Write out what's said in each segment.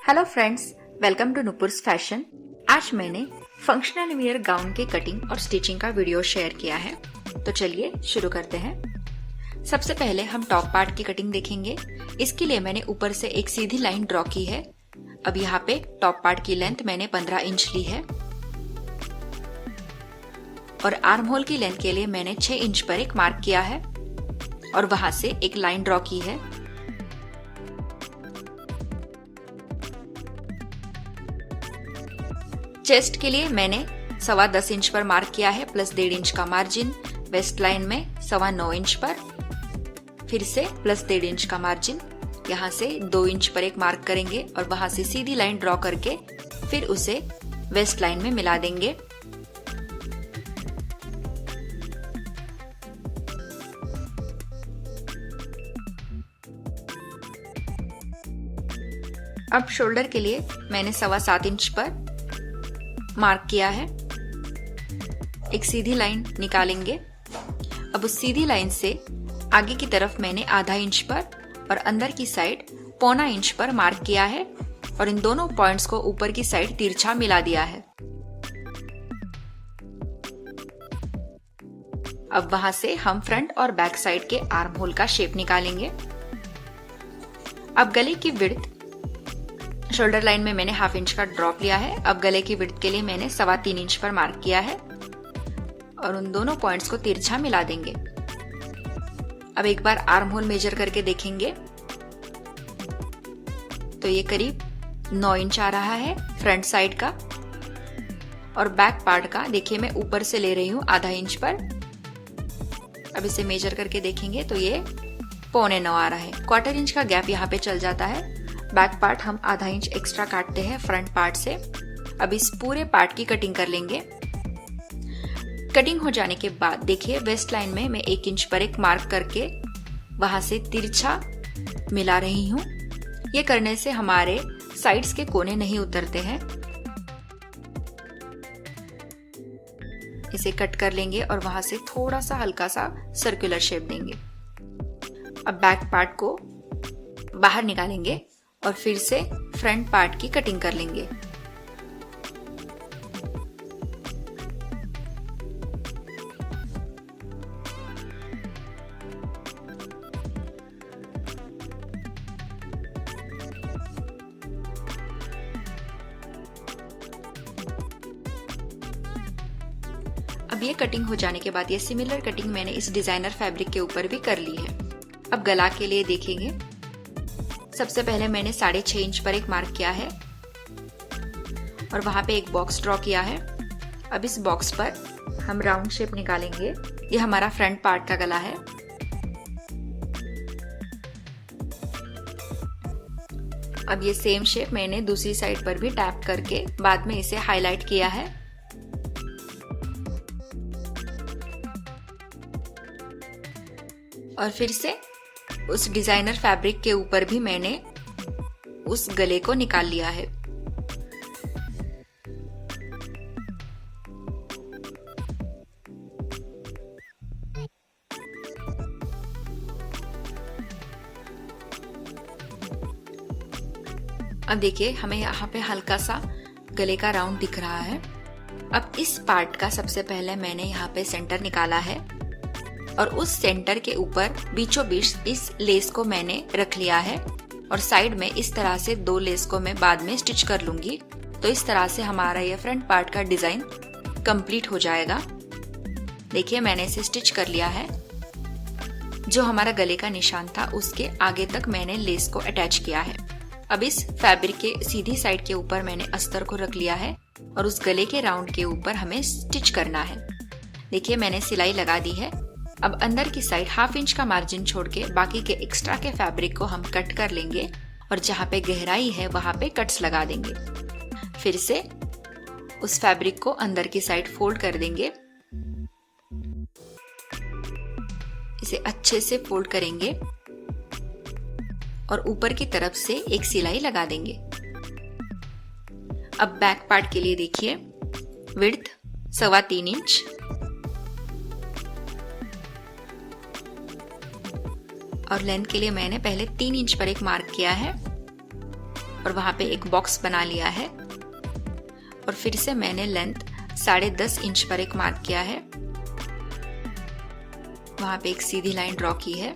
Hello friends, welcome to Nupur's fashion. आज मैंने functional wear gown के कटिंग और स्टिचिंग का वीडियो शेयर किया है, तो चलिए शुरू करते हैं। सबसे पहले हम टॉप पार्ट की कटिंग देखेंगे। इसके लिए मैंने ऊपर से एक सीधी लाइन ड्रॉ की है। अब यहाँ पे टॉप पार्ट की लेंथ मैंने 15 इंच ली है और आर्म होल की लेंथ के लिए मैंने 6 इंच पर एक मार्क किया है और वहां से एक लाइन ड्रॉ की है। चेस्ट के लिए मैंने 10.25 इंच पर मार्क किया है प्लस 1.5 इंच का मार्जिन। वेस्ट लाइन में 9.25 इंच पर फिर से प्लस 1.5 इंच का मार्जिन। यहाँ से 2 इंच पर एक मार्क करेंगे और वहां से सीधी लाइन ड्रॉ करके फिर उसे वेस्ट लाइन में मिला देंगे। अब शोल्डर के लिए मैंने 7.25 इंच पर मार्क किया है। एक सीधी लाइन निकालेंगे। अब उस सीधी लाइन से आगे की तरफ मैंने आधा इंच पर और अंदर की साइड 1.25 इंच पर मार्क किया है और इन दोनों पॉइंट्स को ऊपर की साइड तिरछा मिला दिया है। अब वहां से हम फ्रंट और बैक साइड के आर्म होल का शेप निकालेंगे। अब गले की विड्थ शोल्डर लाइन में मैंने 1/2 इंच का ड्रॉप लिया है। अब गले की विड्थ के लिए मैंने 3.25 इंच पर मार्क किया है और उन दोनों पॉइंट्स को तिरछा मिला देंगे। अब एक बार आर्म होल मेजर करके देखेंगे तो ये करीब 9 इंच आ रहा है फ्रंट साइड का और बैक पार्ट का देखिए मैं ऊपर से ले रही हूं आधा इंच पर। अब इसे मेजर करके देखेंगे तो ये 8.25 आ रहा है। 1/4 इंच का गैप यहाँ पे चल जाता है। बैक पार्ट हम आधा इंच एक्स्ट्रा काटते हैं फ्रंट पार्ट से। अब इस पूरे पार्ट की कटिंग कर लेंगे। कटिंग हो जाने के बाद देखिए वेस्ट लाइन में मैं 1 इंच पर एक मार्क करके वहां से तिरछा मिला रही हूं। ये करने से हमारे साइड्स के कोने नहीं उतरते हैं। इसे कट कर लेंगे और वहां से थोड़ा सा हल्का सा सर्कुलर शेप देंगे। अब बैक पार्ट को बाहर निकालेंगे और फिर से फ्रंट पार्ट की कटिंग कर लेंगे। अब ये कटिंग हो जाने के बाद ये सिमिलर कटिंग मैंने इस डिजाइनर फैब्रिक के ऊपर भी कर ली है। अब गला के लिए देखेंगे। सबसे पहले मैंने 6.5 इंच पर एक मार्क किया है और वहां पे एक बॉक्स ड्रॉ किया है। अब इस बॉक्स पर हम राउंड शेप निकालेंगे। ये हमारा फ्रंट पार्ट का गला है। अब ये सेम शेप मैंने दूसरी साइड पर भी टैप करके बाद में इसे हाईलाइट किया है। और फिर से उस डिजाइनर फैब्रिक के ऊपर भी मैंने उस गले को निकाल लिया है। अब देखिए हमें यहाँ पे हल्का सा गले का राउंड दिख रहा है। अब इस पार्ट का सबसे पहले मैंने यहाँ पे सेंटर निकाला है और उस सेंटर के ऊपर बीचों बीच इस लेस को मैंने रख लिया है और साइड में इस तरह से 2 लेस को मैं बाद में स्टिच कर लूंगी। तो इस तरह से हमारा ये फ्रंट पार्ट का डिजाइन कंप्लीट हो जाएगा। देखिए मैंने इसे स्टिच कर लिया है। जो हमारा गले का निशान था उसके आगे तक मैंने लेस को अटैच किया है। अब इस फैब्रिक के सीधी साइड के ऊपर मैंने अस्तर को रख लिया है और उस गले के राउंड के ऊपर हमें स्टिच करना है। देखिए मैंने सिलाई लगा दी है। अब अंदर की साइड 1/2 इंच का मार्जिन छोड़ के बाकी के एक्स्ट्रा के फैब्रिक को हम कट कर लेंगे और जहां पे गहराई है वहां पे कट्स लगा देंगे। फिर से उस फैब्रिक को अंदर की साइड फोल्ड कर देंगे। इसे अच्छे से फोल्ड करेंगे और ऊपर की तरफ से एक सिलाई लगा देंगे। अब बैक पार्ट के लिए देखिए विड्थ 3.25 इंच और लेंथ के लिए मैंने पहले 3 इंच पर एक मार्क किया है और वहां पे एक बॉक्स बना लिया है। और फिर से मैंने लेंथ 10.5 इंच पर एक मार्क किया है, वहां पे एक सीधी लाइन ड्रॉ की है।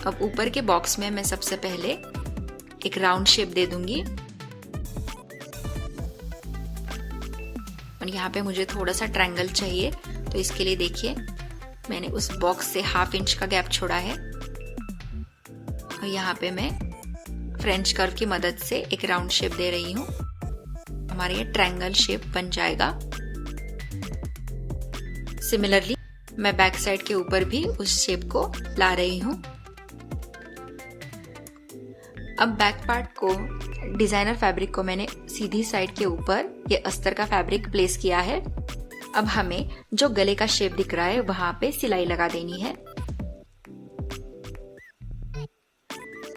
अब ऊपर के बॉक्स में मैं सबसे पहले एक राउंड शेप दे दूंगी और यहाँ पे मुझे थोड़ा सा ट्रायंगल चाहिए, तो इसके लिए देखिए मैंने उस बॉक्स से 1/2 इंच का गैप छोड़ा है और यहाँ पे मैं फ्रेंच कर्व की मदद से एक राउंड शेप दे रही हूँ। हमारा ये ट्रायंगल शेप बन जाएगा। सिमिलरली मैं बैक साइड के ऊपर भी उस शेप को ला रही हूँ। अब बैक पार्ट को, डिजाइनर फैब्रिक को मैंने सीधी साइड के ऊपर ये अस्तर का फैब्रिक प्लेस किया है। अब हमें जो गले का शेप दिख रहा है वहां पे सिलाई लगा देनी है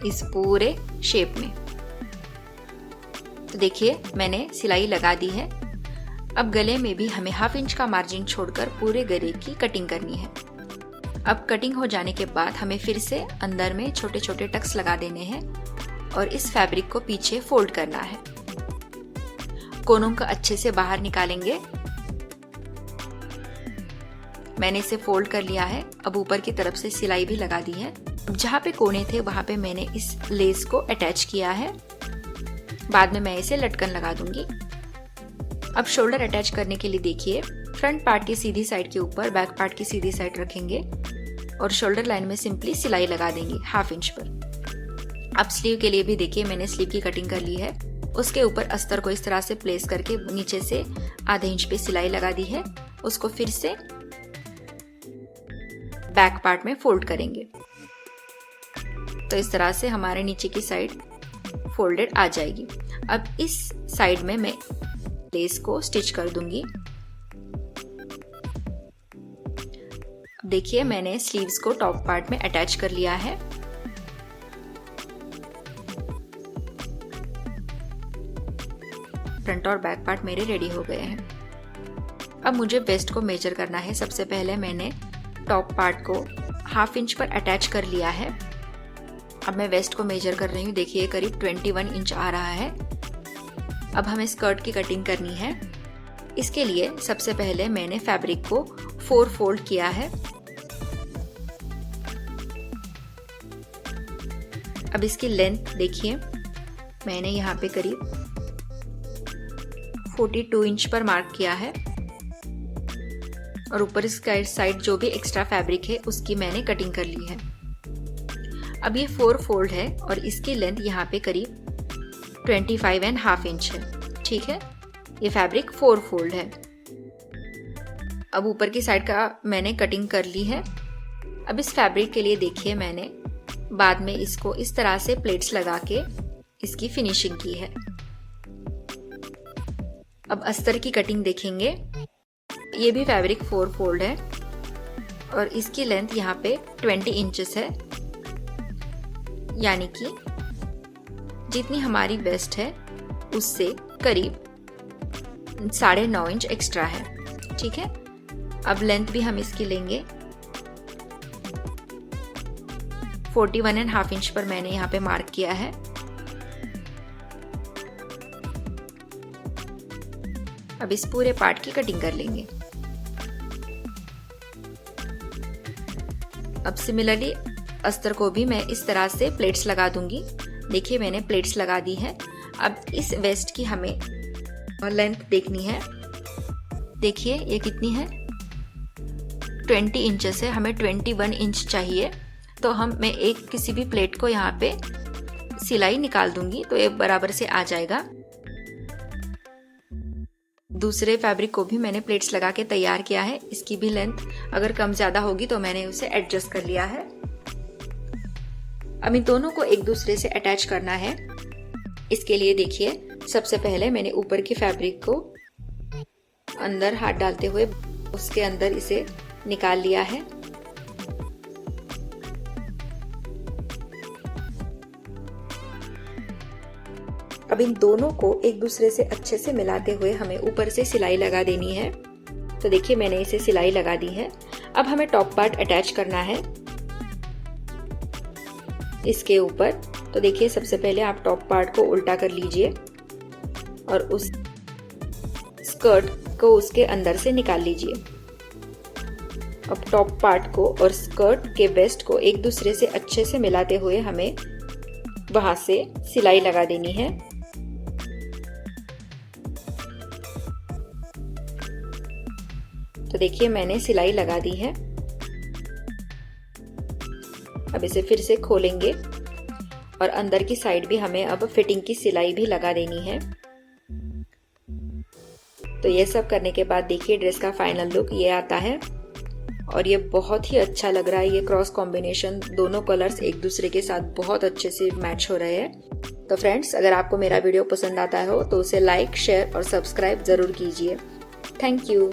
इस पूरे शेप में। तो देखिए मैंने सिलाई लगा दी है। अब गले में भी हमें 1/2 इंच का मार्जिन छोड़कर पूरे गले की कटिंग करनी है। अब कटिंग हो जाने के बाद हमें फिर से अंदर में छोटे छोटे टक्स लगा देने हैं और इस फैब्रिक को पीछे फोल्ड करना है। कोनों को अच्छे से बाहर निकालेंगे। मैंने इसे फोल्ड कर लिया है। अब ऊपर की तरफ से सिलाई भी लगा दी है। जहां पे कोने थे वहां पे मैंने इस लेस को अटैच किया है। बाद में मैं इसे लटकन लगा दूंगी। अब शोल्डर अटैच करने के लिए देखिए फ्रंट पार्ट की सीधी साइड के ऊपर बैक पार्ट की सीधी साइड रखेंगे और शोल्डर लाइन में सिंपली सिलाई लगा देंगे 1/2 इंच पर। अब स्लीव के लिए भी देखिए मैंने स्लीव की कटिंग कर ली है। उसके ऊपर अस्तर को इस तरह से प्लेस करके नीचे से ½ इंच पे सिलाई लगा दी है। उसको फिर से बैक पार्ट में फोल्ड करेंगे। तो इस तरह से हमारे नीचे की साइड फोल्डेड आ जाएगी। अब इस साइड में मैं लेस को स्टिच कर दूंगी। देखिए मैंने स्लीव्स को टॉप पार्ट में अटैच कर लिया है। फ्रंट और बैक पार्ट मेरे रेडी हो गए हैं। अब मुझे वेस्ट को मेजर करना है। सबसे पहले मैंने टॉप पार्ट को 1/2 इंच पर अटैच कर लिया है। अब मैं वेस्ट को मेजर कर रही हूँ। देखिए करीब 21 इंच आ रहा है। अब हमें स्कर्ट की कटिंग करनी है। इसके लिए सबसे पहले मैंने फैब्रिक को 4 फोल्ड किया है। अब इसकी लेंथ देखिए मैंने यहाँ पे करीब 42 इंच पर मार्क किया है और ऊपर इसका साइड जो भी एक्स्ट्रा फैब्रिक है उसकी मैंने कटिंग कर ली है। अब ये 4 फोल्ड है और इसकी लेंथ यहाँ पे करीब 25.5 इंच है। ठीक है, ये फैब्रिक 4 फोल्ड है। अब ऊपर की साइड का मैंने कटिंग कर ली है। अब इस फैब्रिक के लिए देखिए मैंने बाद में इसको इस तरह से प्लेट्स लगा के इसकी फिनिशिंग की है। अब अस्तर की कटिंग देखेंगे। ये भी फैब्रिक 4 फोल्ड है और इसकी लेंथ यहाँ पे 20 इंचेस है, यानी कि जितनी हमारी वेस्ट है उससे करीब 9.5 इंच एक्स्ट्रा है। ठीक है, अब लेंथ भी हम इसकी लेंगे 41.5 इंच पर मैंने यहाँ पे मार्क किया है। अब इस पूरे पार्ट की कटिंग कर लेंगे। अब सिमिलरली अस्तर को भी मैं इस तरह से प्लेट्स लगा दूंगी। देखिए मैंने प्लेट्स लगा दी है। अब इस वेस्ट की हमें लेंथ देखनी है। देखिए ये कितनी है, 20 इंचेस है। हमें 21 इंच चाहिए, तो मैं एक किसी भी प्लेट को यहाँ पे सिलाई निकाल दूंगी तो ये बराबर से आ जाएगा। दूसरे फैब्रिक को भी मैंने प्लेट्स लगा के तैयार किया है। इसकी भी लेंथ अगर कम ज्यादा होगी तो मैंने उसे एडजस्ट कर लिया है। अब इन दोनों को एक दूसरे से अटैच करना है। इसके लिए देखिए सबसे पहले मैंने ऊपर की फैब्रिक को अंदर हाथ डालते हुए उसके अंदर इसे निकाल लिया है। अब इन दोनों को एक दूसरे से अच्छे से मिलाते हुए हमें ऊपर से सिलाई लगा देनी है। तो देखिए मैंने इसे सिलाई लगा दी है। अब हमें टॉप पार्ट अटैच करना है। इसके ऊपर। तो देखिए सबसे पहले आप टॉप पार्ट को उल्टा कर लीजिए और उस स्कर्ट को उसके अंदर से निकाल लीजिए। अब टॉप पार्ट को और स्कर्ट के वेस्ट को एक दूसरे से अच्छे से मिलाते हुए हमें वहां से सिलाई लगा देनी है। तो देखिए मैंने सिलाई लगा दी है। अब इसे फिर से खोलेंगे और अंदर की साइड भी हमें अब फिटिंग की सिलाई भी लगा देनी है। तो ये सब करने के बाद देखिए ड्रेस का फाइनल लुक ये आता है और ये बहुत ही अच्छा लग रहा है। ये क्रॉस कॉम्बिनेशन, दोनों कलर्स एक दूसरे के साथ बहुत अच्छे से मैच हो रहे हैं। तो फ्रेंड्स, अगर आपको मेरा वीडियो पसंद आता हो तो उसे लाइक, शेयर और सब्सक्राइब जरूर कीजिए। Thank you.